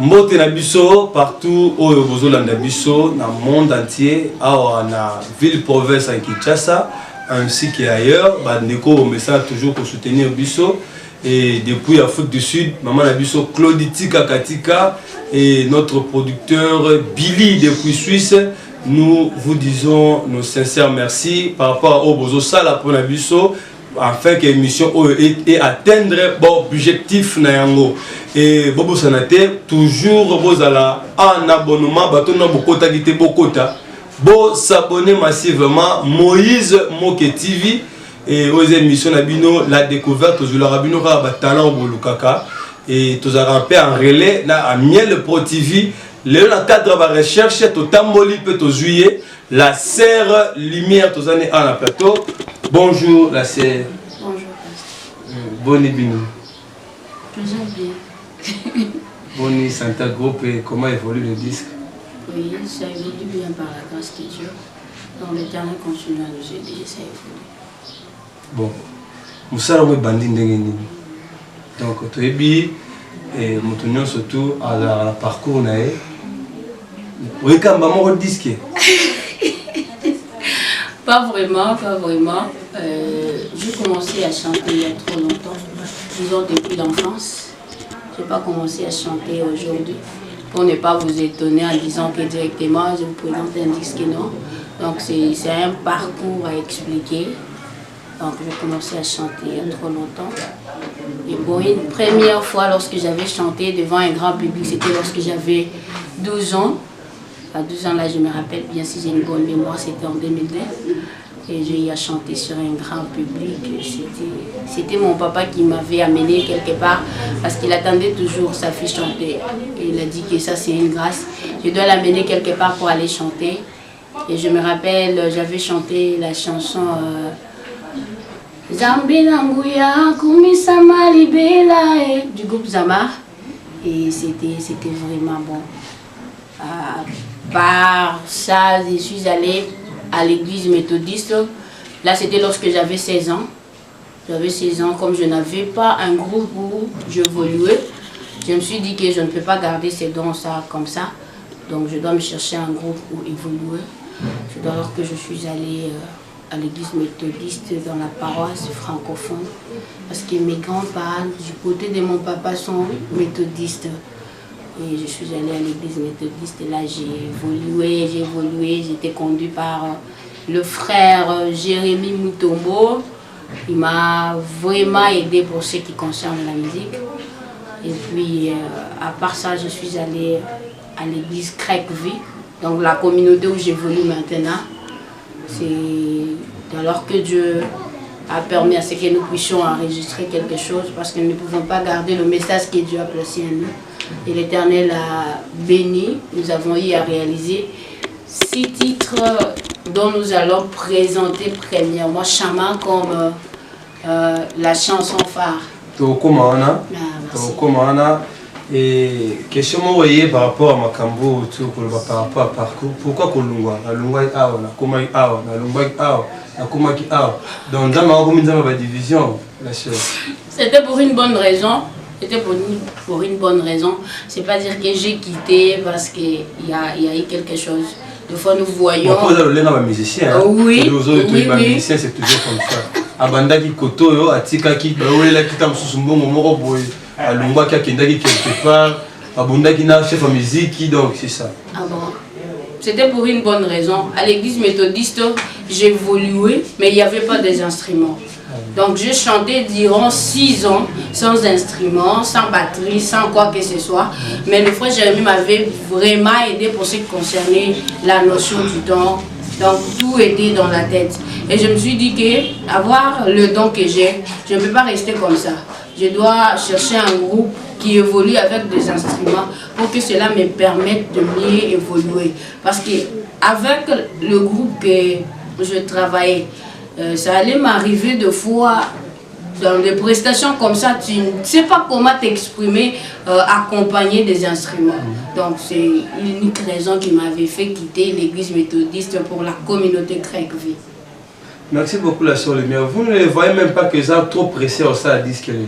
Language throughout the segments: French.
Mbote na biso partout au Bozolanda biso dans le monde entier, à la ville province à Kinshasa ainsi qu'ailleurs, bandeko message toujours pour soutenir biso et depuis Afrique du Sud, maman na biso Clauditi Kakatika et notre producteur Billy depuis Suisse, nous vous disons nos sincères merci par rapport au Bozo Sala pour la biso afin que l'émission ait atteindre bon objectif na yango. Et Bobo Sanate, toujours vous allez en abonnement, bâton na bokota qui te bokota. Bo s'abonner massivement Moïse Moke TV et aux émissions Nabino la découverte aux Rabino ba talent bolukaka et tous a rampé en relais na a Miel Pro TV le cadre de recherche to tamboli peut to juillet la serre lumière tous années en plateau. Bonjour la serre. Bonjour. Bonne bino. Toujours bien. Boni Santa Group et comment évolue le disque? Oui, ça évolue bien par la grâce de Dieu. Donc le terrain continue à nous aider, ça évolue. Bon, nous sommes bandits de donc tu es bien et nous tenons surtout à la parcours nae. Oui, quand maman le disque. Pas vraiment, pas vraiment. J'ai commencé à chanter il y a trop longtemps, disons depuis l'enfance. Je n'ai pas commencé à chanter aujourd'hui pour ne pas vous étonner en disant que directement je vous présente un disque, non. Donc c'est un parcours à expliquer. Donc j'ai commencé à chanter il y a trop longtemps. Et bon, une première fois lorsque j'avais chanté devant un grand public, c'était lorsque j'avais 12 ans. À 12 ans là, je me rappelle bien, si j'ai une bonne mémoire, c'était en 2002. Et j'ai eu à chanter sur un grand public. C'était mon papa qui m'avait amené quelque part parce qu'il attendait toujours sa fille chanter. Et il a dit que ça c'est une grâce. Je dois l'amener quelque part pour aller chanter. Et je me rappelle, j'avais chanté la chanson Zambi Nanguya Kumisama Libela du groupe Zama. Et c'était vraiment bon. Par ça, je suis allée à l'église méthodiste. Là, c'était lorsque j'avais 16 ans. J'avais 16 ans, comme je n'avais pas un groupe où j'évoluais, je me suis dit que je ne peux pas garder ces dons ça, comme ça. Donc, je dois me chercher un groupe où évoluer. C'est alors que je suis allée à l'église méthodiste dans la paroisse francophone. Parce que mes grands-parents, du côté de mon papa, sont méthodistes. Et je suis allée à l'église méthodiste et là j'ai évolué, j'étais conduit par le frère Jérémy Mutombo. Il m'a vraiment aidé pour ce qui concerne la musique. Et puis à part ça, je suis allée à l'église Craigville, donc la communauté où j'évolue maintenant. C'est alors que Dieu a permis à ce que nous puissions enregistrer quelque chose parce que nous ne pouvons pas garder le message que Dieu a placé en nous. Et l'Éternel a béni. Nous avons eu à réaliser 6 titres dont nous allons présenter premièrement Chama comme la chanson phare. Et question moi voyez par rapport à Makambo par rapport à parcours, pourquoi Kolungwa comment donc dans ma division la chose. C'était pour une bonne raison. C'était pour une bonne raison. C'est pas dire que j'ai quitté parce qu'il y a eu quelque chose. Des fois nous voyons. Musicien. Oui. Musicien c'est toujours comme ça. Abanda qui koto atika qui la qui tam susumbo moko boy. Alungwa qui akendaki quelque part. Abunda qui na chef de musique donc c'est ça. Ah bon. C'était pour une bonne raison. À l'église méthodiste, j'évoluais, mais il n'y avait pas des instruments. Donc je chantais durant 6 ans sans instrument, sans batterie, sans quoi que ce soit. Mais le frère Jérémy m'avait vraiment aidé pour ce qui concernait la notion du don. Donc tout était dans la tête. Et je me suis dit que avoir le don que j'ai, je ne peux pas rester comme ça. Je dois chercher un groupe qui évolue avec des instruments pour que cela me permette de mieux évoluer. Parce qu'avec le groupe que je travaillais, ça allait m'arriver de fois dans des prestations comme ça, tu ne sais pas comment t'exprimer accompagné des instruments. Donc c'est l'unique raison qui m'avait fait quitter l'église méthodiste pour la communauté Craigville. Merci beaucoup la soeur Lumière. Vous ne voyez même pas que ça trop pressé au ça à disque les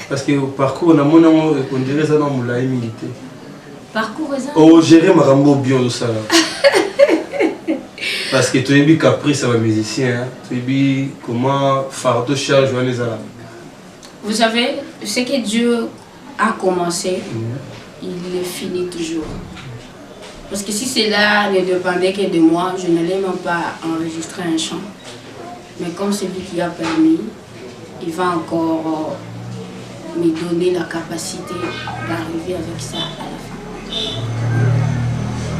Parce que au parcours, on dirait ça dans mon milité. Parcours ça. Oh, gérer ma rambo bien de ça. Parce que tu es bien caprice, ça va musicien. Tu es bien comment faire de charge les arabes. Vous savez, ce que Dieu a commencé, il le finit toujours. Parce que si cela ne dépendait que de moi, je n'allais même pas enregistrer un chant. Mais comme c'est lui qui a permis, il va encore me donner la capacité d'arriver avec ça à la fin.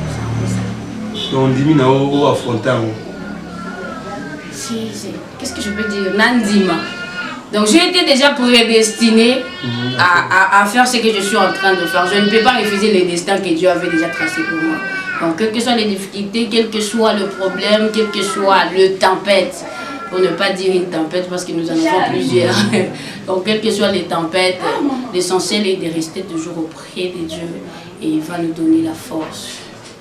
C'est un peu ça. Donc on dit au affrontant. Qu'est-ce que je peux dire? Nandima. Donc j'ai été déjà prédestinée à faire ce que je suis en train de faire. Je ne peux pas refuser le destin que Dieu avait déjà tracé pour moi. Donc quelles que soient les difficultés, quel que soit le problème, quel que soit le tempête, pour ne pas dire une tempête parce que nous en avons plusieurs. Donc quelles que soient les tempêtes, l'essentiel est de rester toujours auprès de Dieu et il va nous donner la force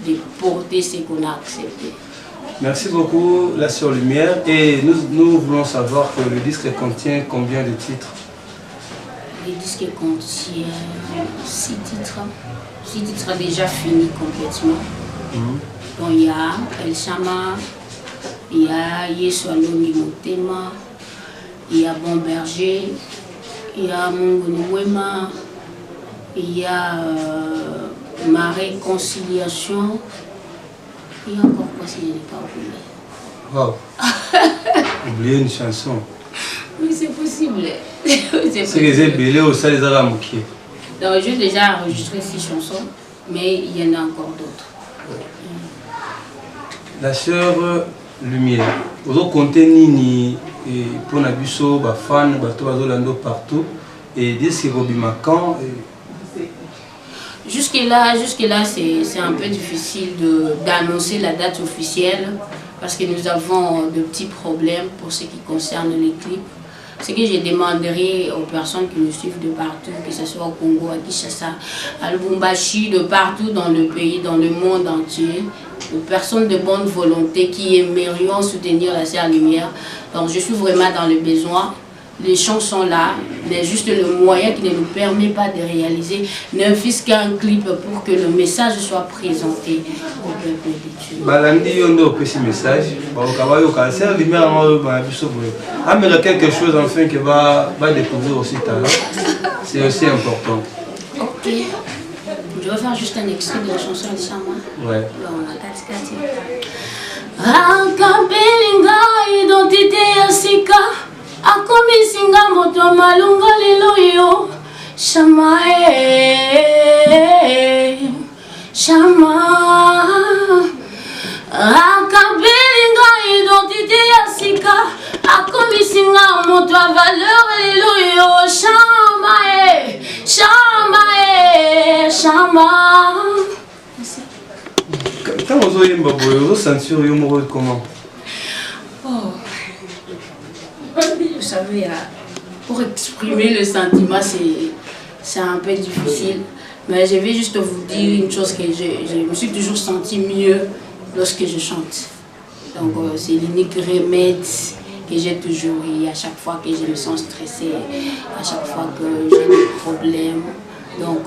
de porter ce qu'on a accepté. Merci beaucoup, la Sœur Lumière. Et nous voulons savoir que le disque contient combien de titres? Le disque contient 6 titres. 6 titres déjà finis complètement. Donc il y a El Shama, il y a Yesu Alongi Motema, il y a Bon Berger, il y a Mungu Mwema, il y a Ma Réconciliation. Il y a encore quoi si je n'ai pas oublié? Wow. Oublier une chanson. Oui, c'est possible. C'est que j'ai belé au sein des Arabes. Donc, j'ai déjà enregistré 6 chansons, mais il y en a encore d'autres. La Sœur Lumière, vous comptez Nini pour Nabuso, fan, Bato partout, et dire ce que vous quand. Jusque-là, c'est un peu difficile d'annoncer la date officielle parce que nous avons de petits problèmes pour ce qui concerne les clips. Ce que je demanderai aux personnes qui nous suivent de partout, que ce soit au Congo, à Kinshasa, à Lubumbashi, de partout dans le pays, dans le monde entier, aux personnes de bonne volonté qui aimerions soutenir la Sœur Lumière. Donc je suis vraiment dans le besoin. Les chants sont là, mais juste le moyen qui ne nous permet pas de réaliser ne fût qu'un clip pour que le message soit présenté au peuple de Dieu. Balandi yondo petit message, Sœur Lumière amène quelque chose enfin qui va découvrir aussi talent. C'est aussi important. Ok. Je vais faire juste un extrait de la chanson de Sama. Ouais. Là, on a 4-4. Akabelinga identité asika. Akomisinga moto malunga lelo yo Shama Shama Akabelinga identité ya sika Akomisinga moto a valeur lelo yo Shama Shama Shama. Quand vous avez une baboye, vous sentez comment? Vous savez, pour exprimer le sentiment, c'est un peu difficile. Mais je vais juste vous dire une chose que je me suis toujours senti mieux lorsque je chante. Donc c'est l'unique remède que j'ai toujours eu à chaque fois que je me sens stressée, à chaque fois que j'ai des problèmes. Donc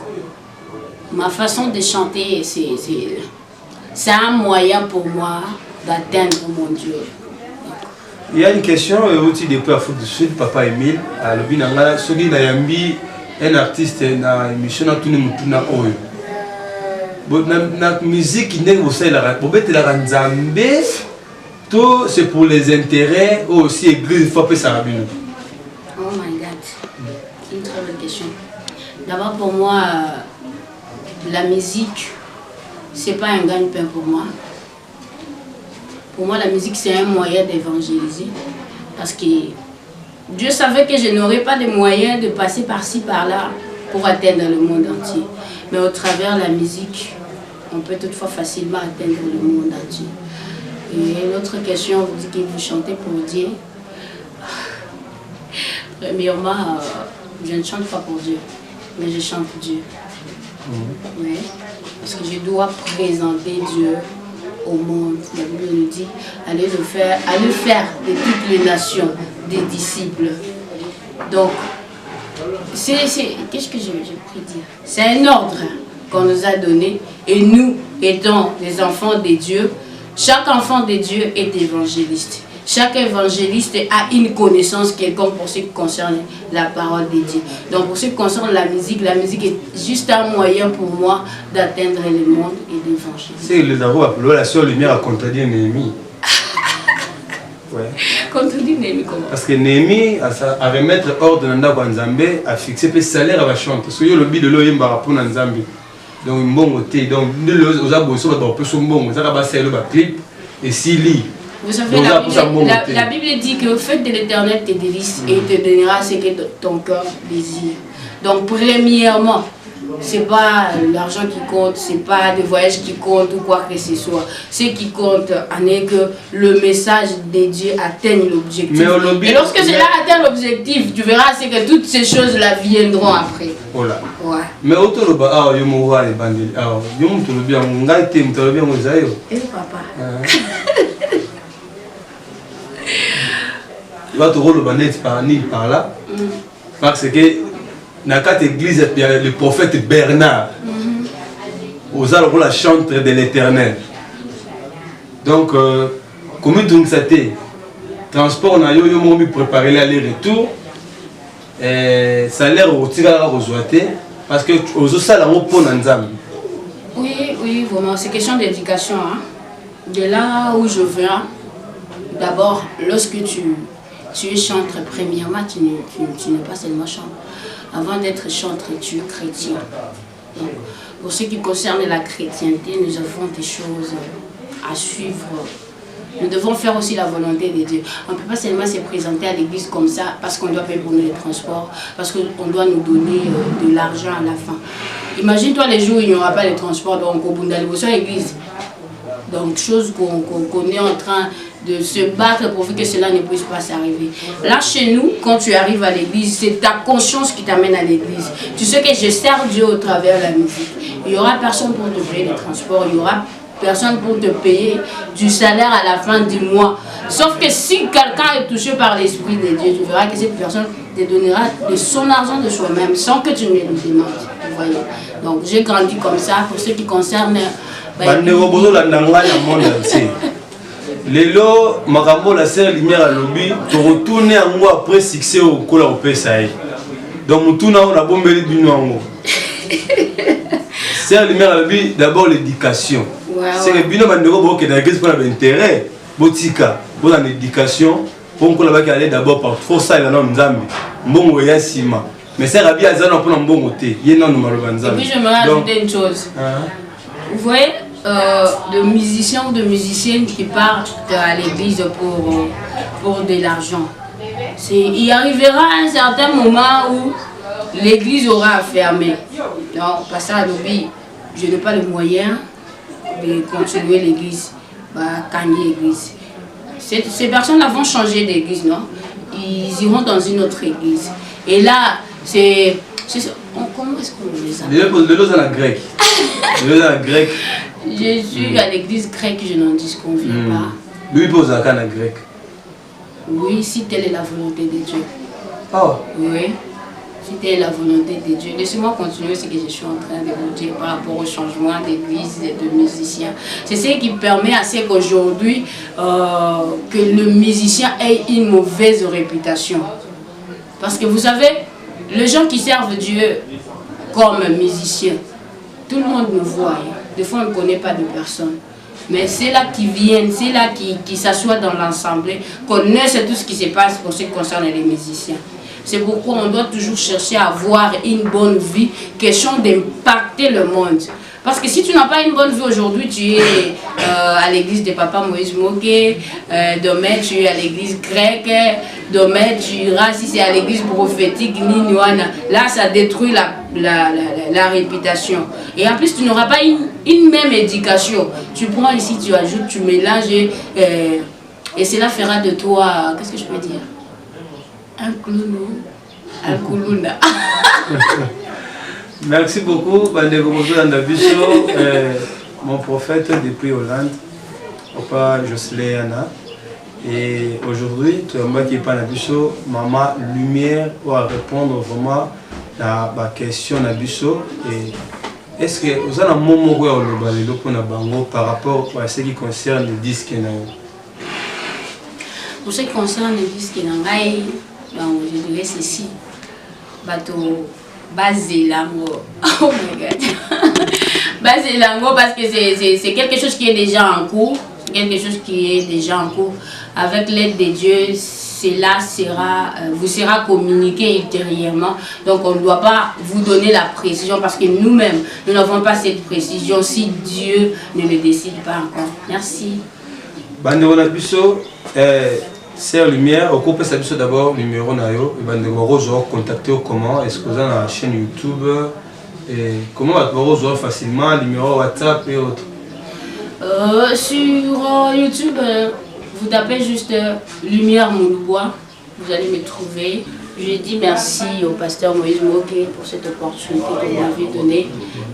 ma façon de chanter, c'est un moyen pour moi d'atteindre mon Dieu. Il y a une question aussi depuis Afrique du Sud, Papa Emile, à l'Obinanga, celui qui a un artiste dans l'émission à tout le monde na oyo. La musique qui n'est pas la tout c'est pour les intérêts ou aussi église faut pas ça. Oh my God, une très bonne question. D'abord pour moi, la musique c'est pas un gagne-pain pour moi. Pour moi, la musique, c'est un moyen d'évangéliser. Parce que Dieu savait que je n'aurais pas de moyens de passer par-ci, par-là pour atteindre le monde entier. Mais au travers de la musique, on peut toutefois facilement atteindre le monde entier. Et une autre question, vous dites que vous chantez pour Dieu. Premièrement, je ne chante pas pour Dieu, mais je chante pour Dieu. Oui, parce que je dois présenter Dieu au monde. La Bible nous dit allez faire de toutes les nations des disciples. Donc qu'est-ce que je peux dire? C'est un ordre qu'on nous a donné et nous, étant des enfants de Dieu, chaque enfant de Dieu est évangéliste. Chaque évangéliste a une connaissance quelconque pour ce qui concerne la parole de Dieu. Donc pour ce qui concerne la musique est juste un moyen pour moi d'atteindre le monde et d'évangéliser. C'est le d'abord la seule lumière à contredire Néhémie. Ouais. Contredire Néhémie comment? Parce que Néhémie a remettre ordre dans Ndako Nzambe, a fixé le salaire à la chante. Parce que le but de l'Oyemba pour Nzambe. Donc bon côté, donc nous avons besoin de plus bon, nous avons passé le clip et s'il lit. Vous savez, la Bible dit que faites de l'Éternel tes délices et il te donnera ce que ton cœur désire. Donc, premièrement, ce n'est pas l'argent qui compte, ce n'est pas des voyages qui comptent ou quoi que ce soit. Ce qui compte en est que le message de Dieu atteigne l'objectif. Et lorsque cela atteint l'objectif, tu verras que toutes ces choses-là viendront après. Voilà. Ouais. Mais autour de ça, il y a des bandits. Il y a des bandits. Et papa. Il va te rôle le bandit par là. Parce que dans cette église, il y a le prophète Bernard. Aux allons la chante de l'Éternel. Donc, comment tu ça été? Transport, on a eu préparé l'aller-retour. Ça a l'air au tigara rejoité. Parce que aux salles, on peut en Oui, vraiment, c'est question d'éducation. Hein. De là où je viens, d'abord, lorsque tu es chantre, premièrement, tu n'es pas seulement chantre. Avant d'être chantre, tu es chrétien. Donc, pour ce qui concerne la chrétienté, nous avons des choses à suivre. Nous devons faire aussi la volonté de Dieu. On ne peut pas seulement se présenter à l'église comme ça parce qu'on doit payer pour nous les transports, parce qu'on doit nous donner de l'argent à la fin. Imagine-toi les jours où il n'y aura pas de transport, donc au Bundali, sur l'église. Donc, chose qu'on est en train de se battre pour que cela ne puisse pas s'arriver. Là, chez nous, quand tu arrives à l'église, c'est ta conscience qui t'amène à l'église. Tu sais que je sers Dieu au travers de la musique. Il n'y aura personne pour te payer les transports, il y aura personne pour te payer du salaire à la fin du mois. Sauf que si quelqu'un est touché par l'Esprit de Dieu, tu verras que cette personne te donnera de son argent de soi-même sans que tu ne le demandes. Vous voyez. Donc, j'ai grandi comme ça pour ce qui concerne... Lelo, makambo la serre lumière à lobby, tu retournes en moi après succès au cola au PSAI. Donc, tout on a bombé du noir. Serre lumière à lobby, d'abord l'éducation. C'est le binôme de Robo qui est dans l'église pour l'intérêt. Botika, pour l'éducation, pour qu'on va aller d'abord par trop ça, il y a un Nzambi. Bon, il y a Sima. Mais c'est Rabbi Azan pour un bon côté. Il y a un numéro de Et puis, je me rajouter une chose. Vous voyez, de musiciens ou de musiciennes qui partent à l'église pour de l'argent. Il arrivera un certain moment où l'église aura à fermer. Donc, parce à l'objet, je n'ai pas le moyen de continuer l'église, gagner l'église. Ces personnes-là vont changer d'église, non? Ils iront dans une autre église. Et là, c'est comment est-ce qu'on les appelle? De l'eau dans la grecque. De l'eau dans la grecque. Je suis à l'église grecque, je n'en disconviens pas. Lui pose la canne grecque. Oui, si telle est la volonté de Dieu. Oh. Oui, si telle est la volonté de Dieu. Laissez-moi continuer ce que je suis en train de vous dire par rapport au changement d'église et de musiciens. C'est ce qui permet à ce qu'aujourd'hui, que le musicien ait une mauvaise réputation. Parce que vous savez, les gens qui servent Dieu comme musiciens, tout le monde me voit. Des fois, on ne connaît pas de personne. Mais c'est là qui viennent, c'est là qui s'assoient dans l'assemblée, connaissent tout ce qui se passe pour ce qui concerne les musiciens. C'est pourquoi on doit toujours chercher à avoir une bonne vie, question d'impacter le monde. Parce que si tu n'as pas une bonne vie aujourd'hui, tu es à l'église de Papa Moïse Moké, demain tu es à l'église grecque, demain tu iras, si c'est à l'église prophétique, Niniwana, là ça détruit la réputation. Et en plus tu n'auras pas une même éducation. Tu prends ici, tu ajoutes, tu mélanges et cela fera de toi, qu'est-ce que je peux dire? Un clown, un koulouna. Merci beaucoup, mon prophète depuis Hollande, Papa Jocelyn Anna. Et aujourd'hui, tu as qui est pas la maman lumière pour répondre vraiment la question na biso et est-ce que vous avez un moment où on par rapport à ce qui concerne le disque na pour ce qui concerne le disque na je dirais ceci bateau basé lango oh my god basé lango parce que c'est quelque chose qui est déjà en cours, quelque chose qui est déjà en cours avec l'aide de Dieu. Cela vous sera communiqué ultérieurement. Donc on ne doit pas vous donner la précision parce que nous-mêmes, nous n'avons pas cette précision si Dieu ne le décide pas encore. Merci. Bandeko na biso, Sœur Lumière, au couple ça biso d'abord numéro na yo, bandeko rozo contacter comment? Est-ce que vous avez la chaîne YouTube et comment va rozo facilement numéro WhatsApp et autres? Sur YouTube, vous tapez juste Lumière Mouloubois, vous allez me trouver. Je dis merci au pasteur Moïse Mogué pour cette opportunité que vous m'avez donnée.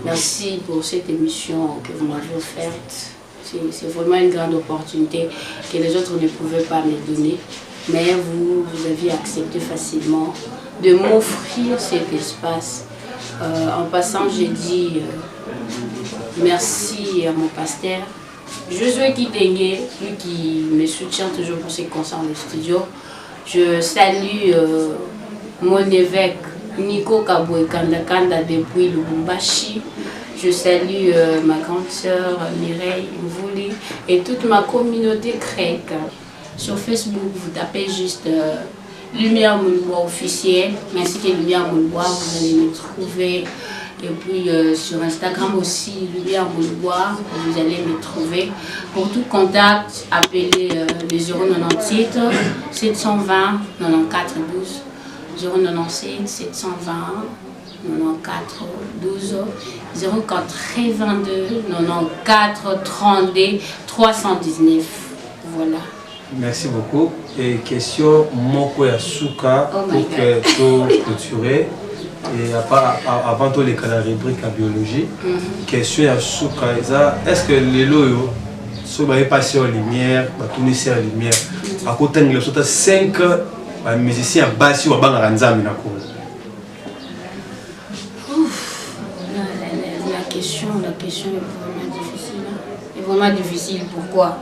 Merci pour cette émission que vous m'avez offerte. C'est vraiment une grande opportunité que les autres ne pouvaient pas me donner. Mais vous aviez accepté facilement de m'offrir cet espace. En passant, j'ai dit merci à mon pasteur. Josué Kitenge, lui qui me soutient toujours pour ses concerts au studio. Je salue mon évêque Nico Kaboué Kanda depuis Lubumbashi. Je salue ma grande sœur Mireille Mvouli et toute ma communauté grecque. Sur Facebook, vous tapez juste Lumière Mouloubois officiel, ainsi que Lumière Mouloubois, vous allez me trouver. Et puis sur Instagram aussi, Lumière Mouloubois, vous allez me trouver. Pour tout contact, appelez le 098 720 94 12 097 720 94 12 082 94 32 319. Voilà. Merci beaucoup. Et question Moko Yasuka pour clôturer. Et avant tout les cas de la rubrique à biologie, question Yasuka, est-ce que les loyaux sont passés en lumière, tout à lumière, à côté de nous, 5 musiciens bassi ou à Ranzam? La question est vraiment difficile. C'est vraiment difficile. Pourquoi?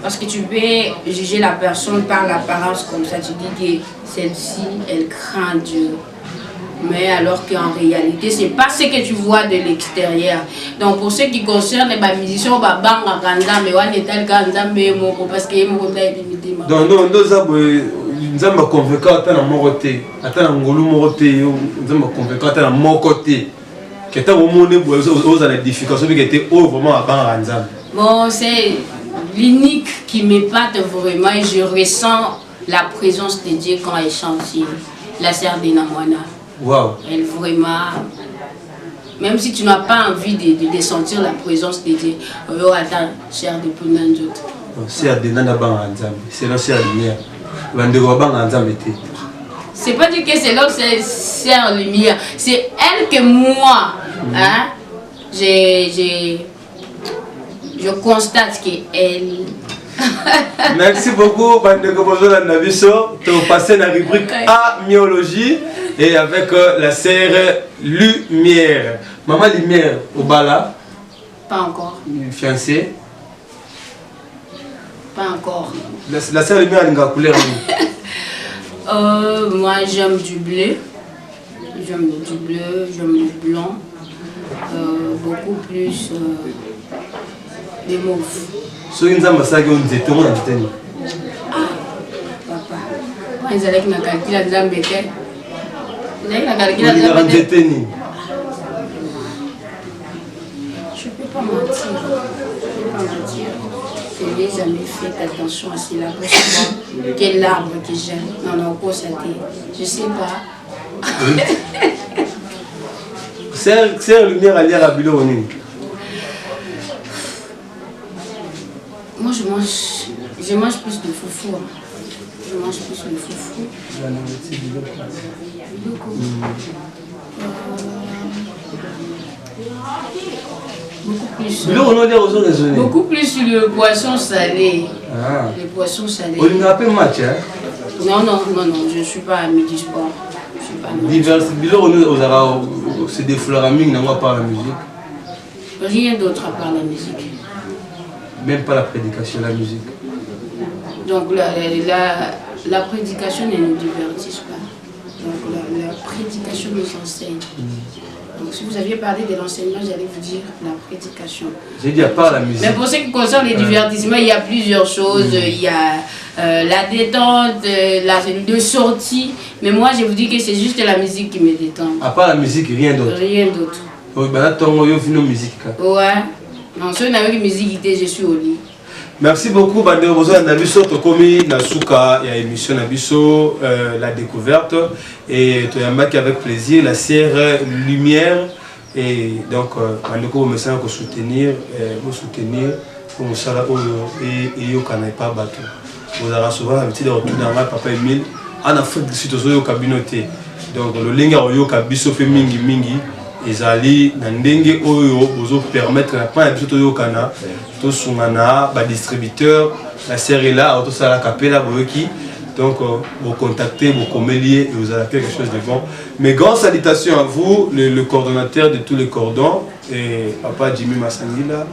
Parce que tu peux juger la personne par l'apparence comme ça. Tu dis que celle-ci, elle craint Dieu. Mais alors qu'en réalité, ce n'est pas ce que tu vois de l'extérieur. Donc pour ce qui concerne les musiciens, on va banga Ranzam, mais on est tel Ranzam, parce que donc nous avons convaincu à la moroté, à la ngolu moroté, nous avons convaincu à la mokoté. Qui était au monde où vous avez des difficultés, qui était vraiment à Ranzam. Bon, c'est l'unique qui m'épate vraiment et je ressens la présence de Dieu quand elle chante, la sœur de Namwana. Wow. Elle vraiment, même si tu n'as pas envie de sentir la présence de Dieu, attends, sœur de Punanjot. Sœur de Ranzam, c'est la sœur lumière. C'est pas dire que c'est l'autre sœur lumière, c'est elle que moi, hein, je constate qu'elle. Merci beaucoup, Bandeko Bozola Nabiso. Tu as passé la rubrique Amiologie et avec la sœur Lumière. Maman Lumière, au bala? Pas encore. Fiancée? Pas encore. La sœur Lumière, elle a une couleur. Moi, j'aime du bleu. J'aime du bleu, j'aime du blanc. Beaucoup plus des mauves. So ils ont massacré on dit tout le monde dit. Papa, moi ils allaient na calculer la zambeke. Ils allaient na calculer la zambeke. Je peux pas mentir. Je peux pas mentir. Je n'ai jamais fait attention à cela. Quel arbre que j'aime. Non, non, quoi ça t'est. Je sais pas. C'est lumière à lire à Bilo. Moi, je mange plus de foufou. Je mange plus de foufou. Beaucoup plus le poisson salé. Le poisson salé. On n'a pas match, hein? Non, non, non, non, je ne suis pas à midi sport. Je suis pas C'est des fleurs amies, non pas la musique. Rien d'autre à part la musique. Même pas la prédication, la musique. Donc la prédication ne nous divertisse pas. Donc la prédication nous enseigne. Donc si vous aviez parlé de l'enseignement, j'allais vous dire la prédication. J'ai dit à part la musique. Mais pour ce qui concerne les divertissements, il y a plusieurs choses. Il y a la détente, de sortie. Mais moi, je vous dis que c'est juste la musique qui me détend. À part la musique, rien d'autre. Rien d'autre. Oui, bah là, musique. Ouais. Non, si on avait une musique, je suis au lit. Merci beaucoup, Bandero Bozo Nabiso, Tokomi, Nasuka, il y a émission Nabiso, la découverte, et Toyamaki avec plaisir, la serre lumière, et donc, Bandeko, vous me sentez pour soutenir, pour me savoir, et au Canada, pas bateau. Vous avez souvent l'habitude de retourner dans Papa Emile, en Afrique du Sud, au cabinoté. Donc, le linga au Kabiso fait mingi. Ezali nandenge oyo bozo permettre na pas biso to kana to sungana ba distributeur la série là auto sala capella boyoki donc vous contactez vous commélier et vous avez quelque chose de bon. Mais grande salutation à vous le coordonnateur de tous les cordons et papa Jimmy Massangila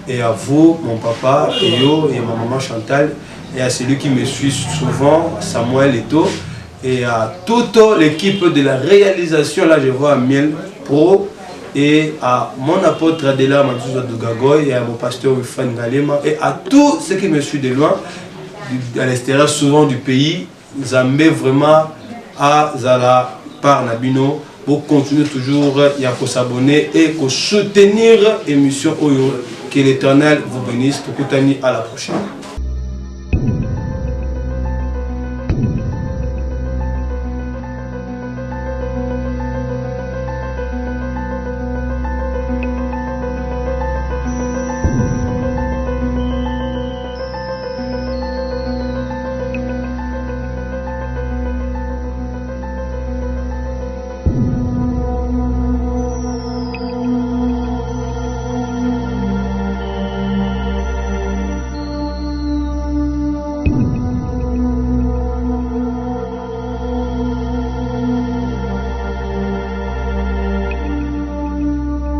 et à vous mon papa Eyo et ma maman Chantal et à celui qui me suit souvent Samuel Eto et à toute l'équipe de la réalisation là je vois Miel Pro et à mon apôtre Adela Matsouza Dougagoy et à mon pasteur Wifan Galema et à tous ceux qui me suivent de loin à l'extérieur souvent du pays Zambé vraiment à Zala par Nabino pour continuer toujours il y a pour s'abonner et pour soutenir l'émission Oyo que l'Éternel vous bénisse. À la prochaine.